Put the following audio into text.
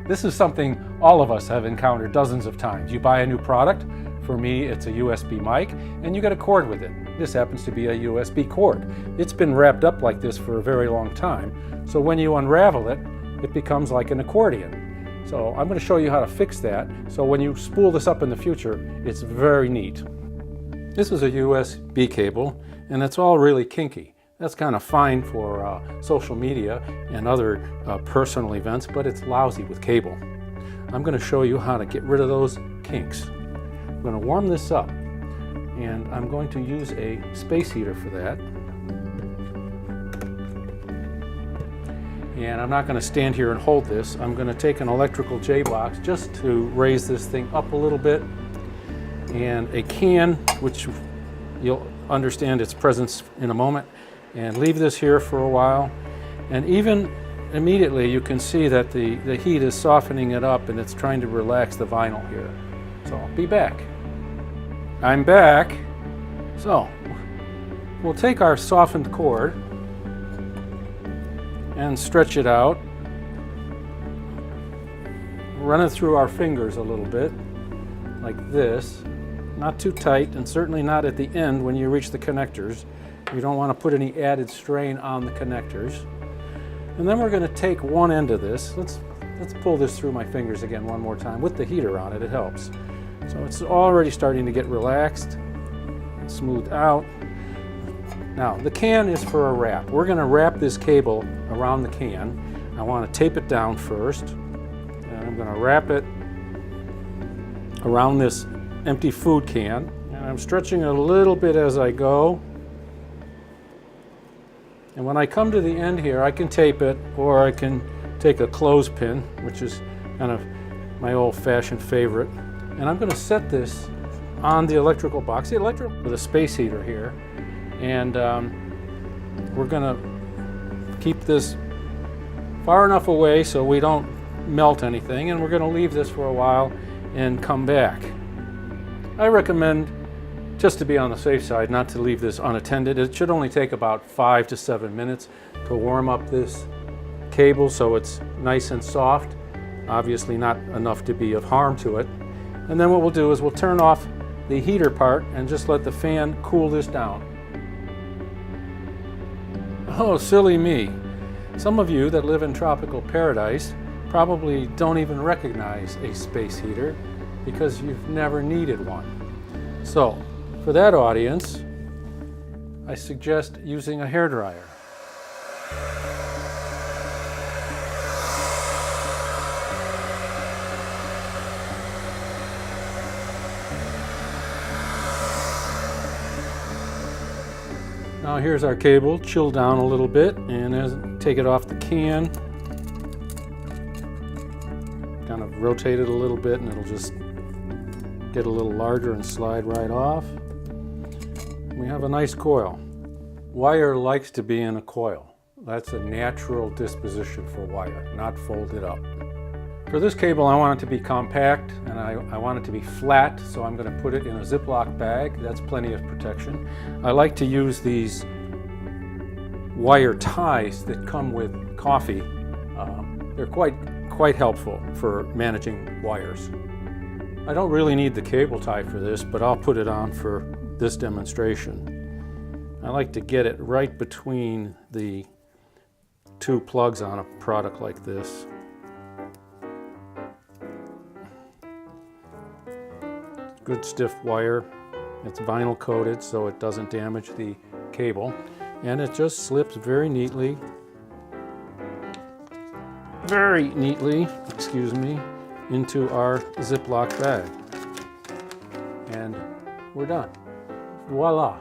This is something all of us have encountered dozens of times. You buy a new product. For me, it's a USB mic, and you get a cord with it. This happens to be a USB cord. It's been wrapped up like this for a very long time, so when you unravel it, it becomes like an accordion. So I'm going to show you how to fix that, so when you spool this up in the future, it's very neat. This is a USB cable, and it's all really kinky. That's kind of fine for social media and other personal events, but it's lousy with cable. I'm going to show you how to get rid of those kinks. I'm going to warm this up, and I'm going to use a space heater for that. And I'm not going to stand here and hold this. I'm going to take an electrical J-box just to raise this thing up a little bit, and a can, which you'll understand its presence in a moment, and leave this here for a while. And even immediately you can see that the heat is softening it up, and it's trying to relax the vinyl here. So I'll be back. I'm back. So we'll take our softened cord and stretch it out, run it through our fingers a little bit like this, not too tight, and certainly not at the end when you reach the connectors. You don't want to put any added strain on the connectors. And then we're going to take one end of this. Let's pull this through my fingers again one more time. With the heater on it, it helps. So it's already starting to get relaxed, smoothed out. Now, the can is for a wrap. We're going to wrap this cable around the can. I want to tape it down first, and I'm going to wrap it around this empty food can. And I'm stretching it a little bit as I go. And when I come to the end here, I can tape it, or I can take a clothespin, which is kind of my old-fashioned favorite. And I'm going to set this on the electrical box, with a space heater here. And we're going to keep this far enough away so we don't melt anything, and we're going to leave this for a while and come back. I recommend, just to be on the safe side, not to leave this unattended. It should only take about 5 to 7 minutes to warm up this cable so it's nice and soft. Obviously not enough to be of harm to it. And then what we'll do is we'll turn off the heater part and just let the fan cool this down. Oh, silly me. Some of you that live in tropical paradise probably don't even recognize a space heater because you've never needed one. So, for that audience, I suggest using a hairdryer. Now here's our cable, chill down a little bit, and take it off the can. Kind of rotate it a little bit and it'll just get a little larger and slide right off. We have a nice coil. Wire likes to be in a coil. That's a natural disposition for wire, not folded up. For this cable, I want it to be compact, and I want it to be flat, so I'm going to put it in a Ziploc bag. That's plenty of protection. I like to use these wire ties that come with coffee. They're quite helpful for managing wires. I don't really need the cable tie for this, but I'll put it on for this demonstration. I like to get it right between the two plugs on a product like this. Good stiff wire. It's vinyl coated so it doesn't damage the cable, and it just slips very neatly, excuse me, into our Ziploc bag. And we're done. Voila.